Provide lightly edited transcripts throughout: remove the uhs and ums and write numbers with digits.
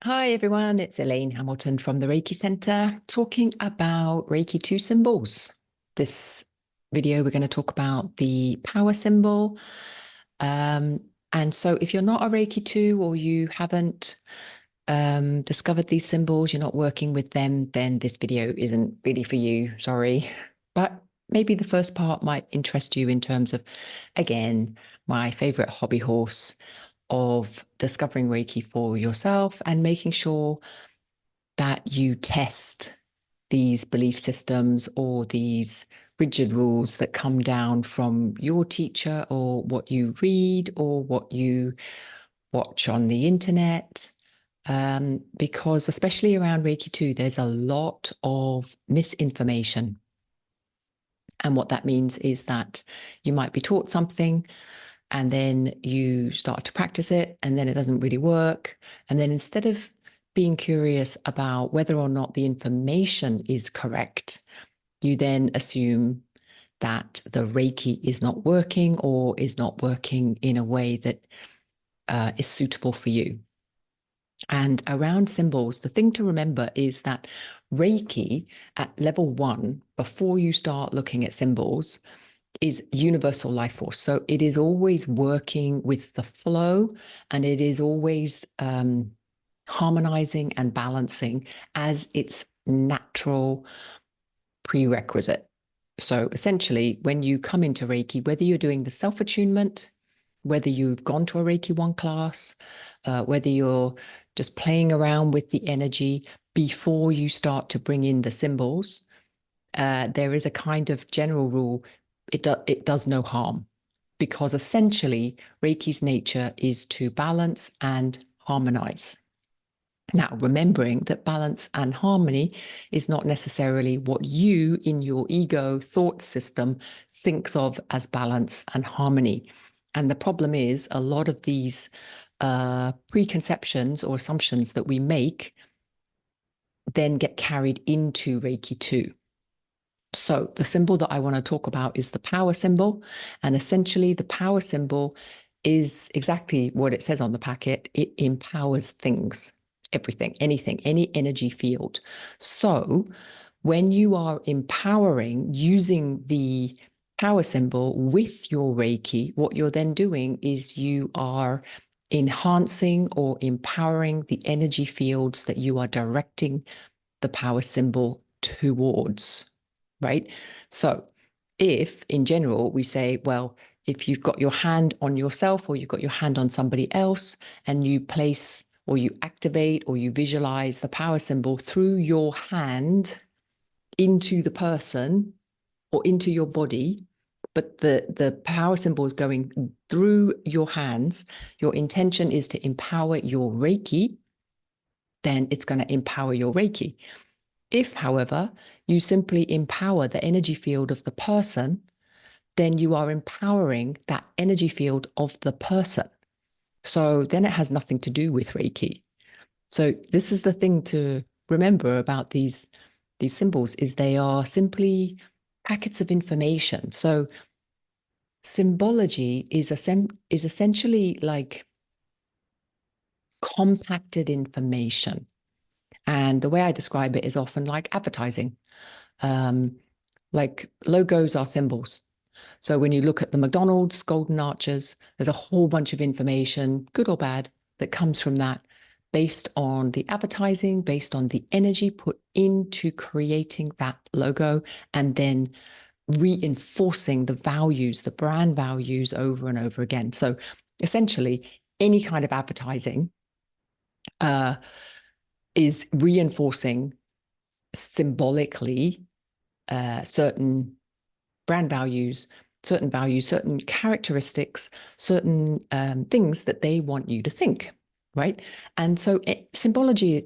Hi everyone, it's Elaine Hamilton from the Reiki Center talking about Reiki 2 symbols. This video, we're going to talk about the power symbol. And so if you're not a Reiki 2 or you haven't discovered these symbols, you're not working with them, then this video isn't really for you, sorry. But maybe the first part might interest you in terms of, again, my favorite hobby horse of discovering Reiki for yourself and making sure that you test these belief systems or these rigid rules that come down from your teacher or what you read or what you watch on the internet. Because especially around Reiki 2, there's a lot of misinformation. And what that means is that you might be taught something and then you start to practice it and then it doesn't really work. And then instead of being curious about whether or not the information is correct, you then assume that the Reiki is not working or is not working in a way that is suitable for you. And around symbols, the thing to remember is that Reiki at level 1, before you start looking at symbols, is universal life force. So it is always working with the flow and it is always harmonizing and balancing as its natural prerequisite. So essentially, when you come into Reiki, whether you're doing the self-attunement, whether you've gone to a Reiki 1 class, whether you're just playing around with the energy before you start to bring in the symbols, there is a kind of general rule. It does no harm, because essentially Reiki's nature is to balance and harmonize. Now, remembering that balance and harmony is not necessarily what you in your ego thought system thinks of as balance and harmony. And the problem is a lot of these preconceptions or assumptions that we make then get carried into Reiki 2. So the symbol that I want to talk about is the power symbol. And essentially the power symbol is exactly what it says on the packet. It empowers things, everything, anything, any energy field. So when you are empowering using the power symbol with your Reiki, what you're then doing is you are enhancing or empowering the energy fields that you are directing the power symbol towards. Right? So if in general we say, well, if you've got your hand on yourself or you've got your hand on somebody else and you place or you activate or you visualize the power symbol through your hand into the person or into your body, but the power symbol is going through your hands, your intention is to empower your Reiki, then it's going to empower your Reiki. If, however, you simply empower the energy field of the person, then you are empowering that energy field of the person. So then it has nothing to do with Reiki. So this is the thing to remember about these symbols, is they are simply packets of information. So symbology is essentially like compacted information. And the way I describe it is often like advertising. Like logos are symbols. So when you look at the McDonald's golden arches, there's a whole bunch of information, good or bad, that comes from that based on the advertising, based on the energy put into creating that logo, and then reinforcing the values, the brand values over and over again. So essentially, any kind of advertising is reinforcing symbolically certain brand values, certain characteristics, certain things that they want you to think, right? And so symbology,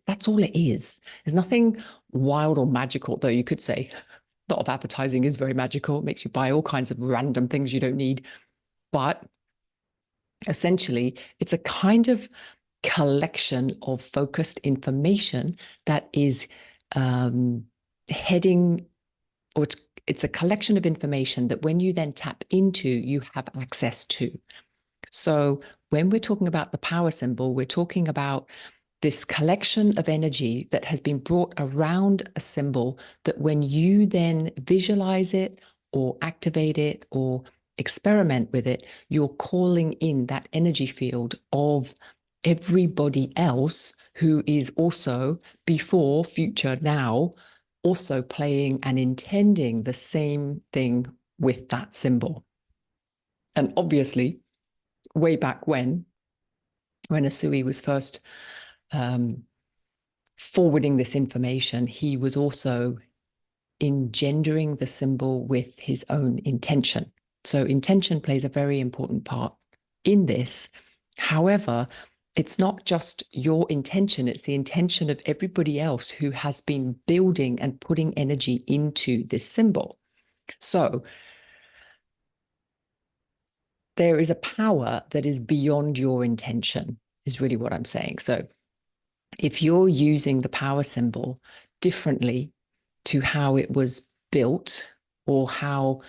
that's all it is. There's nothing wild or magical, though you could say a lot of advertising is very magical. It makes you buy all kinds of random things you don't need. But essentially, it's a kind of collection of focused information that is heading, or it's a collection of information that when you then tap into, you have access to. So when we're talking about the power symbol, we're talking about this collection of energy that has been brought around a symbol that when you then visualize it or activate it or experiment with it, you're calling in that energy field of everybody else who is also before, future, now, also playing and intending the same thing with that symbol. And obviously, way back when Asui was first forwarding this information, he was also engendering the symbol with his own intention. So intention plays a very important part in this. However, it's not just your intention, it's the intention of everybody else who has been building and putting energy into this symbol. So there is a power that is beyond your intention, is really what I'm saying. So if you're using the power symbol differently to how it was built or how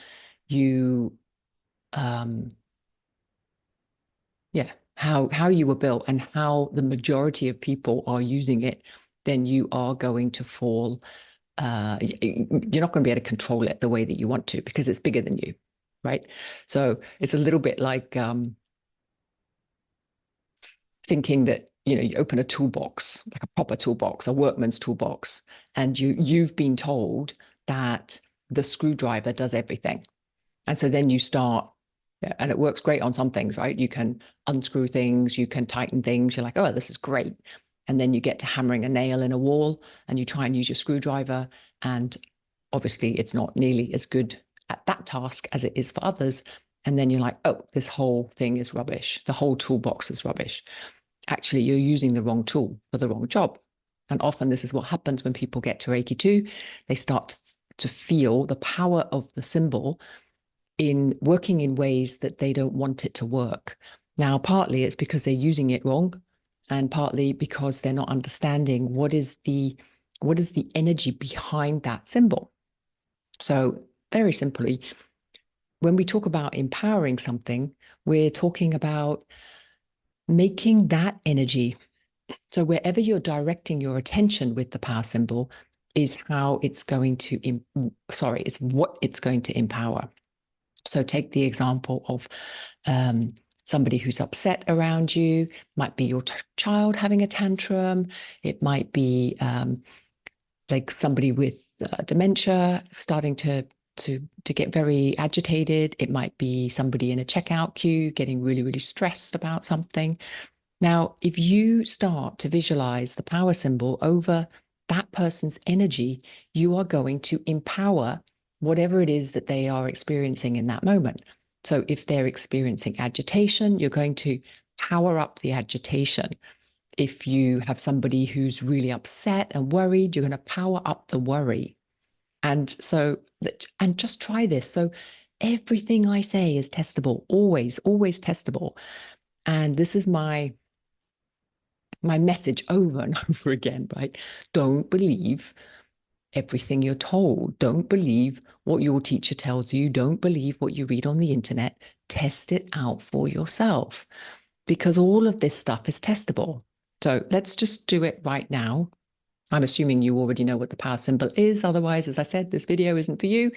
you how you were built and how the majority of people are using it, then you are going to fall. You're not going to be able to control it the way that you want to because it's bigger than you, right? So it's a little bit like thinking that you open a toolbox, like a proper toolbox, a workman's toolbox, and you've been told that the screwdriver does everything. And so then you start, and it works great on some things, right? You can unscrew things, you can tighten things. You're like, oh, this is great. And then you get to hammering a nail in a wall and you try and use your screwdriver. And obviously it's not nearly as good at that task as it is for others. And then you're like, oh, this whole thing is rubbish. The whole toolbox is rubbish. Actually, you're using the wrong tool for the wrong job. And often this is what happens when people get to Reiki 2. They start to feel the power of the symbol in working in ways that they don't want it to work. Now, partly it's because they're using it wrong, and partly because they're not understanding what is the energy behind that symbol. So very simply, when we talk about empowering something, we're talking about making that energy. So wherever you're directing your attention with the power symbol is how it's going to, it's what it's going to empower. So take the example of somebody who's upset around you. Might be your child having a tantrum. It might be like somebody with dementia starting to get very agitated. It might be somebody in a checkout queue getting really, really stressed about something. Now, if you start to visualize the power symbol over that person's energy, you are going to empower whatever it is that they are experiencing in that moment. So if they're experiencing agitation, you're going to power up the agitation. If you have somebody who's really upset and worried, you're going to power up the worry. And so, and just try this. So everything I say is testable, always, always testable. And this is my message over and over again, right? Don't believe everything you're told. Don't believe what your teacher tells you. Don't believe what you read on the internet. Test it out for yourself because all of this stuff is testable. So let's just do it right now. I'm assuming you already know what the power symbol is. Otherwise, as I said, this video isn't for you.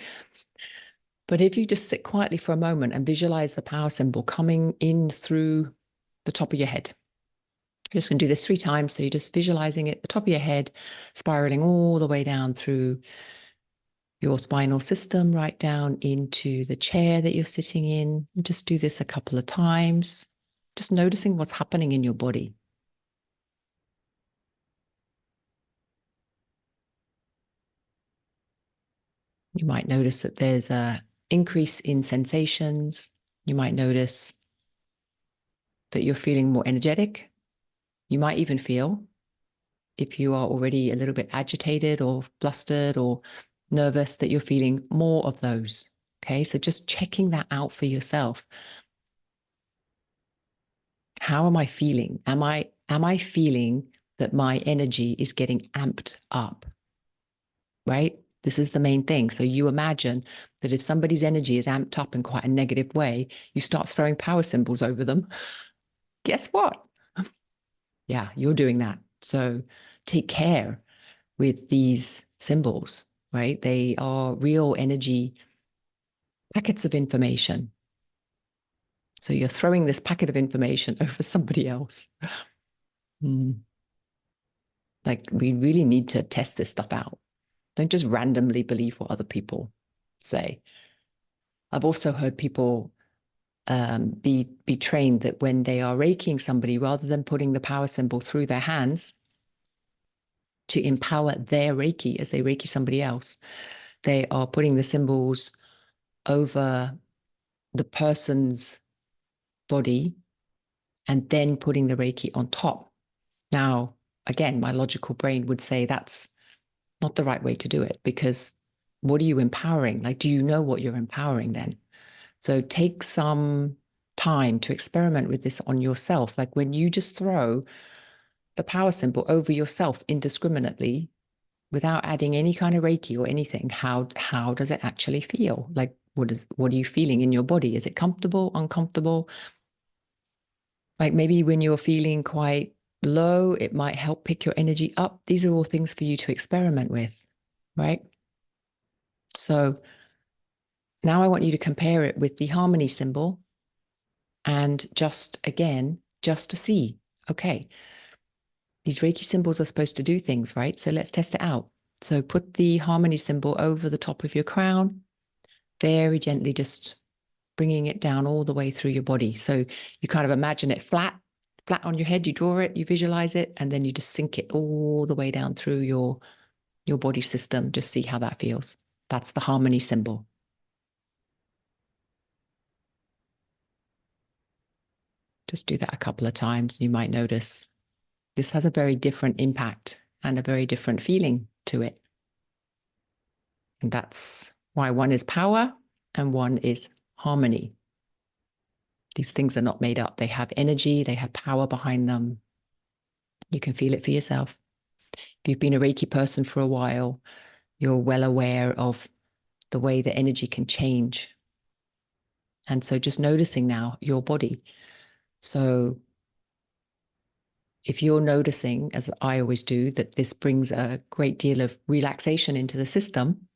But if you just sit quietly for a moment and visualize the power symbol coming in through the top of your head. You're just going to do this 3 times. So you're just visualizing it at the top of your head, spiraling all the way down through your spinal system, right down into the chair that you're sitting in. And just do this a couple of times, just noticing what's happening in your body. You might notice that there's an increase in sensations. You might notice that you're feeling more energetic. You might even feel, if you are already a little bit agitated or flustered or nervous, that you're feeling more of those. Okay, so just checking that out for yourself. How am I feeling? Am I feeling that my energy is getting amped up? Right? This is the main thing. So you imagine that if somebody's energy is amped up in quite a negative way, you start throwing power symbols over them. Guess what? Yeah, you're doing that. So take care with these symbols, right? They are real energy packets of information. So you're throwing this packet of information over somebody else. Like, we really need to test this stuff out. Don't just randomly believe what other people say. I've also heard people be trained that when they are Reikiing somebody, rather than putting the power symbol through their hands to empower their Reiki as they Reiki somebody else, they are putting the symbols over the person's body and then putting the Reiki on top. Now, again, my logical brain would say that's not the right way to do it, because what are you empowering? Like, do you know what you're empowering then? So take some time to experiment with this on yourself. Like, when you just throw the power symbol over yourself indiscriminately without adding any kind of Reiki or anything, how does it actually feel? Like, what are you feeling in your body? Is it comfortable, uncomfortable? Like, maybe when you're feeling quite low, it might help pick your energy up. These are all things for you to experiment with, right? So now I want you to compare it with the harmony symbol, and just to see, okay, these Reiki symbols are supposed to do things, right? So let's test it out. So put the harmony symbol over the top of your crown, very gently, just bringing it down all the way through your body. So you kind of imagine it flat on your head, you draw it, you visualize it, and then you just sink it all the way down through your body system. Just see how that feels. That's the harmony symbol. Just do that a couple of times. You might notice this has a very different impact and a very different feeling to it. And that's why one is power and one is harmony. These things are not made up. They have energy, they have power behind them. You can feel it for yourself. If you've been a Reiki person for a while, you're well aware of the way the energy can change. And so just noticing now your body. So if you're noticing, as I always do, that this brings a great deal of relaxation into the system,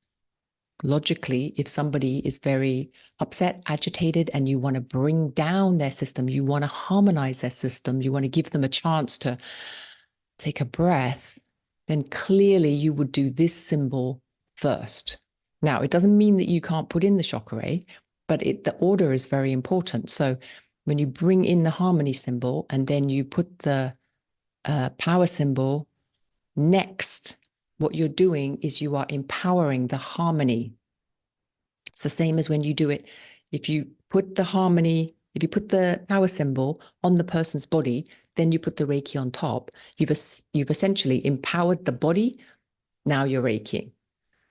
logically, if somebody is very upset, agitated, and you want to bring down their system, you want to harmonize their system, you want to give them a chance to take a breath, then clearly you would do this symbol first. Now, it doesn't mean that you can't put in the chakra, but the order is very important. So when you bring in the harmony symbol and then you put the power symbol next, what you're doing is you are empowering the harmony. It's the same as when you do it. If you put the power symbol on the person's body, then you put the Reiki on top, you've essentially empowered the body. Now you're Reiki.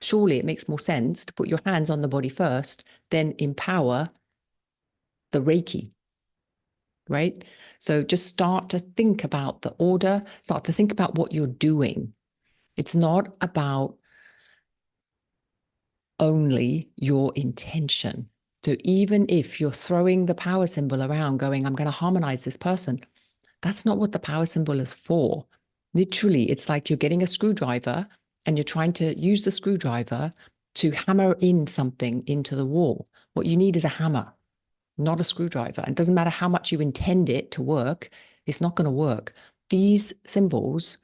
Surely it makes more sense to put your hands on the body first, then empower the Reiki, right? So just start to think about the order, start to think about what you're doing. It's not about only your intention. So even if you're throwing the power symbol around going, I'm going to harmonize this person, that's not what the power symbol is for. Literally, it's like you're getting a screwdriver and you're trying to use the screwdriver to hammer in something into the wall. What you need is a hammer, not a screwdriver. And it doesn't matter how much you intend it to work, it's not going to work. These symbols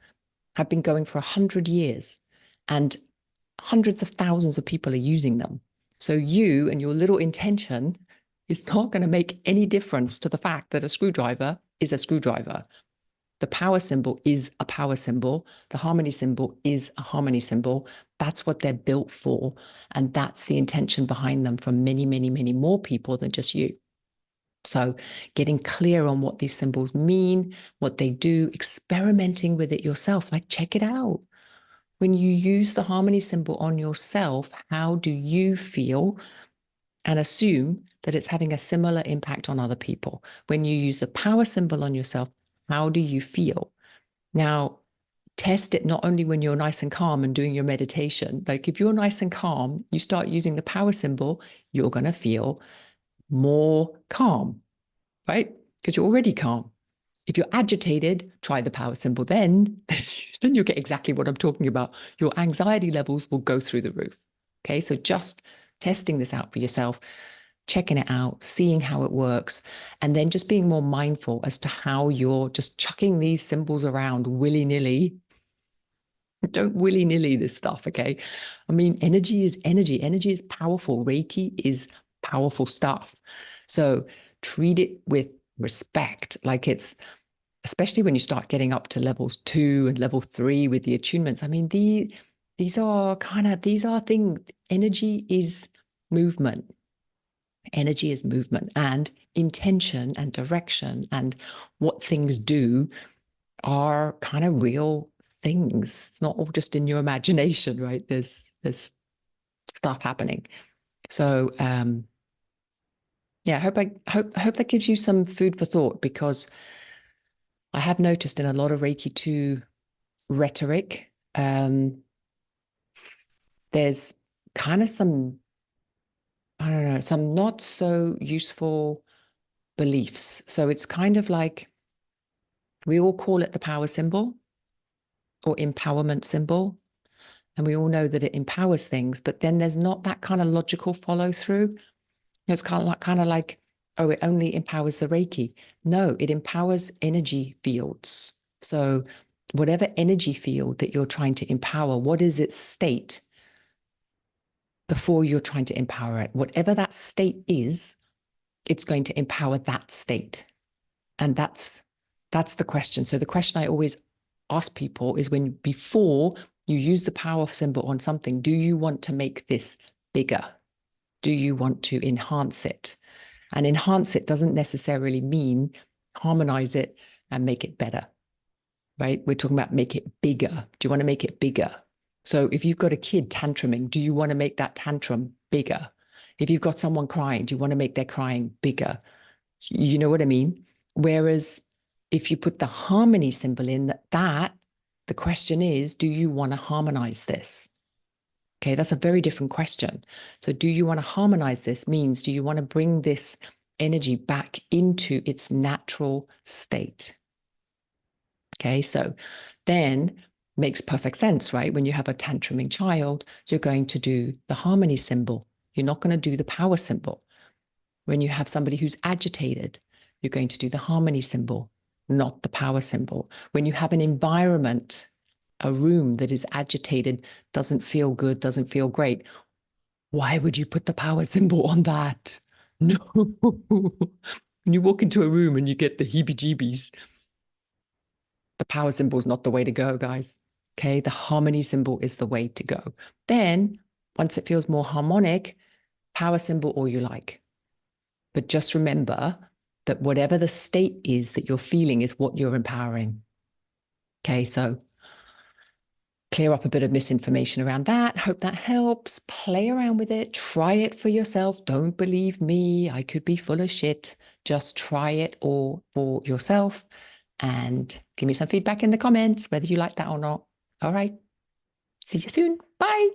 have been going for 100 years and hundreds of thousands of people are using them. So you and your little intention is not going to make any difference to the fact that a screwdriver is a screwdriver. The power symbol is a power symbol. The harmony symbol is a harmony symbol. That's what they're built for. And that's the intention behind them for many, many, many more people than just you. So getting clear on what these symbols mean, what they do, experimenting with it yourself, like check it out. When you use the harmony symbol on yourself, how do you feel? And assume that it's having a similar impact on other people. When you use the power symbol on yourself, how do you feel? Now, test it not only when you're nice and calm and doing your meditation. Like if you're nice and calm, you start using the power symbol, you're going to feel more calm, right? Because you're already calm. If you're agitated, try the power symbol. Then you'll get exactly what I'm talking about. Your anxiety levels will go through the roof. Okay, so just testing this out for yourself, checking it out, seeing how it works, and then just being more mindful as to how you're just chucking these symbols around willy-nilly. Don't willy-nilly this stuff, okay? I mean, energy is energy. Energy is powerful. Reiki is powerful stuff. So treat it with respect, like it's, especially when you start getting up to levels 2 and level 3 with the attunements. I mean, these are things. Energy is movement. Energy is movement, and intention and direction and what things do are kind of real things. It's not all just in your imagination, right? There's stuff happening. So yeah, I hope that gives you some food for thought, because I have noticed in a lot of Reiki 2 rhetoric, there's kind of some, I don't know, some not so useful beliefs. So it's kind of like, we all call it the power symbol or empowerment symbol. And we all know that it empowers things, but then there's not that kind of logical follow through. It's kind of like, oh, it only empowers the Reiki. No, it empowers energy fields. So whatever energy field that you're trying to empower, what is its state before you're trying to empower it? Whatever that state is, it's going to empower that state. And that's the question. So the question I always ask people is, when before you use the power symbol on something, do you want to make this bigger? Do you want to enhance it? And enhance it doesn't necessarily mean harmonize it and make it better, right? We're talking about make it bigger. Do you want to make it bigger? So if you've got a kid tantruming, do you want to make that tantrum bigger? If you've got someone crying, do you want to make their crying bigger? You know what I mean? Whereas if you put the harmony symbol in, the question is, do you want to harmonize this? Okay, that's a very different question. So do you want to harmonize this? Means, do you want to bring this energy back into its natural state? Okay, so then makes perfect sense, right? When you have a tantruming child, you're going to do the harmony symbol. You're not going to do the power symbol. When you have somebody who's agitated, you're going to do the harmony symbol, not the power symbol. When you have an environment, a room that is agitated, doesn't feel good, doesn't feel great, why would you put the power symbol on that? No. When you walk into a room and you get the heebie-jeebies, the power symbol is not the way to go, guys. Okay, the harmony symbol is the way to go. Then, once it feels more harmonic, power symbol all you like. But just remember that whatever the state is that you're feeling is what you're empowering. Okay, so clear up a bit of misinformation around that. Hope that helps. Play around with it. Try it for yourself. Don't believe me. I could be full of shit. Just try it all for yourself and give me some feedback in the comments, whether you like that or not. All right. See you soon. Bye.